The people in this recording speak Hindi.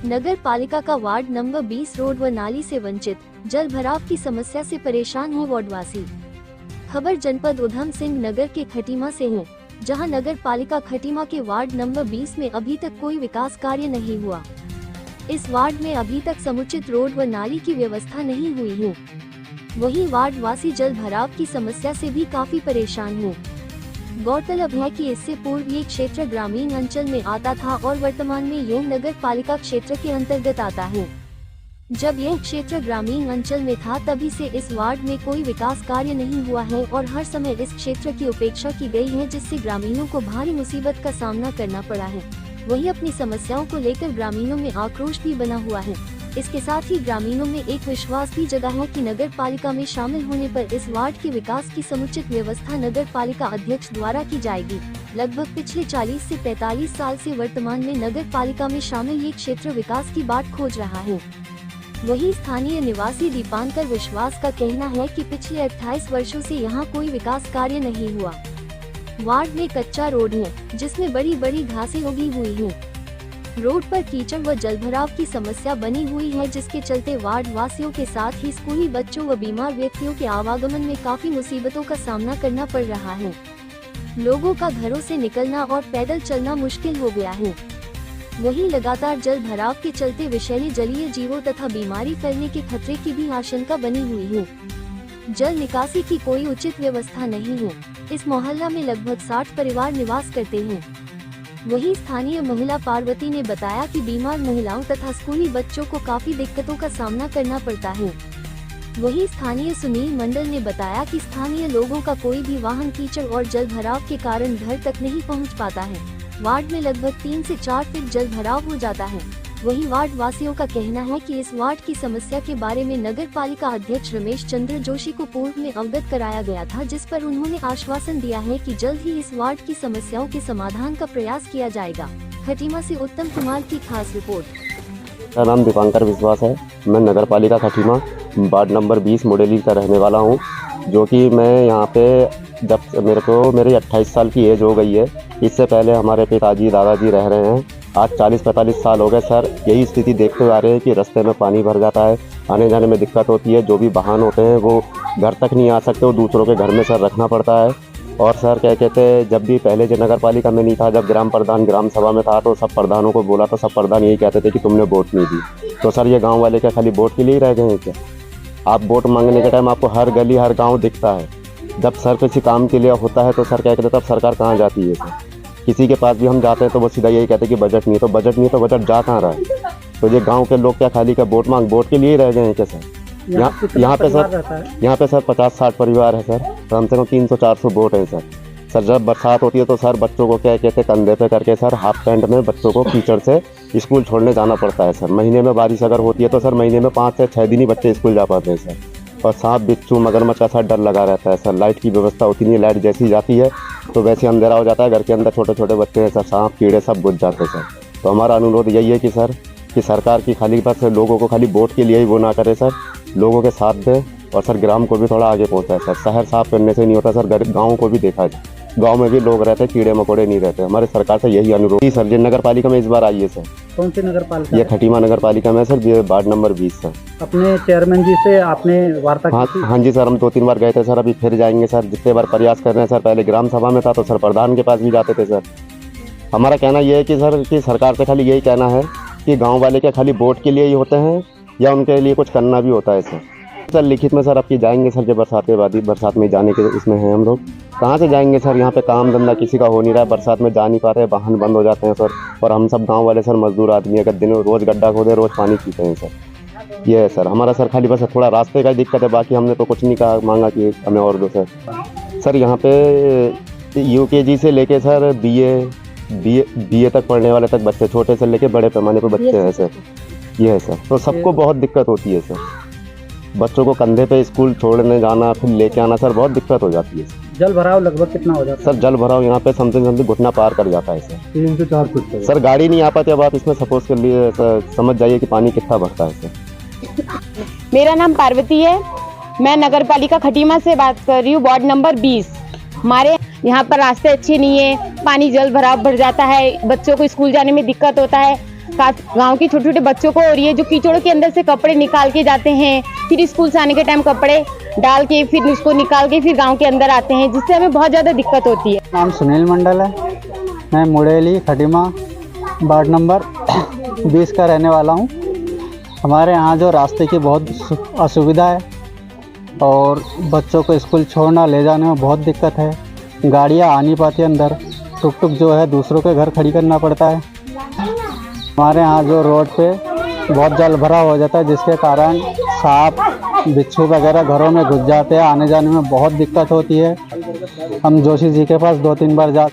नगर पालिका का वार्ड नंबर 20 रोड व नाली से वंचित, जल भराव की समस्या से परेशान है वार्डवासी। खबर जनपद उधम सिंह नगर के खटीमा से है, जहां नगर पालिका खटीमा के वार्ड नंबर 20 में अभी तक कोई विकास कार्य नहीं हुआ। इस वार्ड में अभी तक समुचित रोड व नाली की व्यवस्था नहीं हुई है। वहीं वार्ड वासी जल भराव की समस्या से भी काफी परेशान है। गौरतलब है कि इससे पूर्व ये क्षेत्र ग्रामीण अंचल में आता था और वर्तमान में यह नगर पालिका क्षेत्र के अंतर्गत आता है। जब यह क्षेत्र ग्रामीण अंचल में था तभी से इस वार्ड में कोई विकास कार्य नहीं हुआ है और हर समय इस क्षेत्र की उपेक्षा की गई है, जिससे ग्रामीणों को भारी मुसीबत का सामना करना पड़ा है। वहीं अपनी समस्याओं को लेकर ग्रामीणों में आक्रोश भी बना हुआ है। इसके साथ ही ग्रामीणों में एक विश्वास भी जगा है कि नगर पालिका में शामिल होने पर इस वार्ड के विकास की समुचित व्यवस्था नगर पालिका अध्यक्ष द्वारा की जाएगी। लगभग पिछले 40 से 45 साल से वर्तमान में नगर पालिका में शामिल ये क्षेत्र विकास की बाट खोज रहा है। वहीं स्थानीय निवासी दीपांकर विश्वास का कहना है कि पिछले 28 वर्षों से यहाँ कोई विकास कार्य नहीं हुआ। वार्ड में कच्चा रोड है, जिसमें बड़ी बड़ी घासें उगी हुई हैं। रोड पर कीचड़ व जलभराव की समस्या बनी हुई है, जिसके चलते वार्ड वासियों के साथ ही स्कूली बच्चों व बीमार व्यक्तियों के आवागमन में काफी मुसीबतों का सामना करना पड़ रहा है। लोगों का घरों से निकलना और पैदल चलना मुश्किल हो गया है। वहीं लगातार जल भराव के चलते विषैले जलीय जीवों तथा बीमारी फैलने के खतरे की भी आशंका बनी हुई है। जल निकासी की कोई उचित व्यवस्था नहीं है। इस मोहल्ला में लगभग 60 परिवार निवास करते हैं। वहीं स्थानीय महिला पार्वती ने बताया कि बीमार महिलाओं तथा स्कूली बच्चों को काफी दिक्कतों का सामना करना पड़ता है। वहीं स्थानीय सुनील मंडल ने बताया कि स्थानीय लोगों का कोई भी वाहन कीचड़ और जल भराव के कारण घर तक नहीं पहुंच पाता है। वार्ड में लगभग 3 से 4 फीट जल भराव हो जाता है। वहीं वार्ड वासियों का कहना है कि इस वार्ड की समस्या के बारे में नगर पालिका अध्यक्ष रमेश चंद्र जोशी को पूर्व में अवगत कराया गया था, जिस पर उन्होंने आश्वासन दिया है कि जल्द ही इस वार्ड की समस्याओं के समाधान का प्रयास किया जाएगा। खटीमा से उत्तम कुमार की खास रिपोर्ट। मेरा नाम दीपांकर विश्वास है। मैं नगर पालिका खटीमा वार्ड नंबर 20 मोडेली का रहने वाला हूँ, जो कि मैं यहाँ पे जब मेरी 28 साल की एज हो गई है। इससे पहले हमारे पिताजी दादाजी रह रहे हैं। आज 40-45 साल हो गए सर। यही स्थिति देखते आ रहे हैं कि रास्ते में पानी भर जाता है, आने जाने में दिक्कत होती है। जो भी वाहन होते हैं वो घर तक नहीं आ सकते, वो दूसरों के घर में सर रखना पड़ता है। और सर क्या कहते हैं, जब भी पहले जो नगर पालिका में नहीं था, जब ग्राम प्रधान ग्राम सभा में था, तो सब प्रधानों को बोला तो सब प्रधान यही कहते थे कि तुमने वोट नहीं दी। तो सर ये गाँव वाले क्या खाली वोट के लिए ही रह गए हैं क्या? आप वोट मांगने के टाइम आपको हर गली हर गाँव दिखता है। जब सर किसी काम के लिए होता है तो सर क्या कहते हैं, तब सरकार कहाँ जाती है सर? किसी के पास भी हम जाते हैं तो वो सीधा यही कहते हैं कि बजट नहीं है। तो बजट नहीं है तो बजट जा कहाँ रहा है? तो ये गांव के लोग क्या खाली का वोट ही लिए रह गए हैं क्या सर? यहाँ पे सर 50-60 परिवार है सर। कम से कम 300-400 वोट है सर। सर जब बरसात होती है तो सर बच्चों को क्या कहते हैं, कंधे पे करके सर हाफ पैंट में बच्चों को कीचड़ से स्कूल छोड़ने जाना पड़ता है सर। महीने में बारिश अगर होती है तो सर महीने में 5 से 6 दिन ही बच्चे स्कूल जा पाते हैं सर। और सांप बिच्छू मगरमच्छ का सर डर लगा रहता है सर। लाइट की व्यवस्था होती नहीं है, लाइट जैसी जाती है तो वैसे अंधेरा हो जाता है। घर के अंदर छोटे छोटे बच्चे हैं सर, सांप कीड़े सब घुस जाते हैं सर। तो हमारा अनुरोध यही है कि सर कि सरकार की खाली बस लोगों को खाली वोट के लिए ही वो ना करे सर, लोगों के साथ दे। और सर ग्राम को भी थोड़ा आगे पहुँचाए सर। शहर साफ करने से नहीं होता सर, गाँव को भी देखा जाए। गांव में भी लोग रहते हैं, कीड़े मकोड़े नहीं रहते। हमारे सरकार से यही अनुरोध। सर ये नगर पालिका में इस बार आई है सर। कौन सी नगर पालिका? ये खटीमा नगर पालिका में सर, ये वार्ड नंबर 20 सर। अपने चेयरमैन जी से आपने वार्ता की थी? हाँ जी सर, हम 2-3 बार गए थे सर। अभी फिर जाएंगे सर। जितने बार प्रयास कर रहे हैं सर। पहले ग्राम सभा में था तो सर प्रधान के पास भी जाते थे सर। हमारा कहना ये है कि सर कि सरकार से खाली यही कहना है कि गाँव वाले क्या खाली वोट के लिए ही होते हैं या उनके लिए कुछ करना भी होता है सर। सर लिखित में सर आपकी जाएंगे सर, जब बरसात में जाने के इसमें हैं हम लोग। कहाँ से जाएंगे सर? यहाँ पे काम धंधा किसी का हो नहीं रहा है। बरसात में जा नहीं पा रहे, वाहन बंद हो जाते हैं सर। और हम सब गांव वाले सर मजदूर आदमी है, दिन रोज़ गड्ढा खोदे, रोज़ पानी पीते हैं सर। ये है सर हमारा सर। खाली बस थोड़ा रास्ते का दिक्कत है, बाकी हमने तो कुछ नहीं कहा, मांगा कि हमें और दो सर। सर यहाँ पे UKG से लेके सर BA तक पढ़ने वाले तक बच्चे, छोटे से लेके बड़े पैमाने पर बच्चे हैं सर। ये है सर। तो सबको बहुत दिक्कत होती है सर। बच्चों को कंधे पे स्कूल छोड़ने जाना, फिर लेके आना सर, बहुत दिक्कत हो जाती है। जल भराव लगभग कितना हो जाता है सर? जल भराव यहाँ पे समथिंग घुटना पार कर जाता है सर। 3 से 4 फुट सर गाड़ी नहीं आ पाती। अब आप इसमें सपोज कर लिए समझ जाइए कि पानी कितना भरता है सर। मेरा नाम पार्वती है। मैं नगर पालिका खटीमा से बात कर रही हूँ, वार्ड नंबर 20। हमारे यहाँ पर रास्ते अच्छे नहीं है, पानी जल भराव भर जाता है, बच्चों को स्कूल जाने में दिक्कत होता है। गांव के छोटे छोटे बच्चों को, और ये जो कीचड़ों के अंदर से कपड़े निकाल के जाते हैं, फिर स्कूल से आने के टाइम कपड़े डाल के फिर उसको निकाल के फिर गांव के अंदर आते हैं, जिससे हमें बहुत ज़्यादा दिक्कत होती है। नाम सुनील मंडल है, मैं मुड़ेली खटीमा वार्ड नंबर 20 का रहने वाला हूँ। हमारे यहाँ जो रास्ते की बहुत असुविधा है और बच्चों को स्कूल छोड़ना ले जाने में बहुत दिक्कत है। गाड़ियाँ आ नहीं पाती अंदर, टुक टुक जो है दूसरों के घर खड़ी करना पड़ता है। हमारे यहाँ जो रोड पे बहुत जल भरा हो जाता है, जिसके कारण सांप बिच्छू वगैरह घरों में घुस जाते हैं। आने जाने में बहुत दिक्कत होती है। हम जोशी जी के पास 2-3 बार जा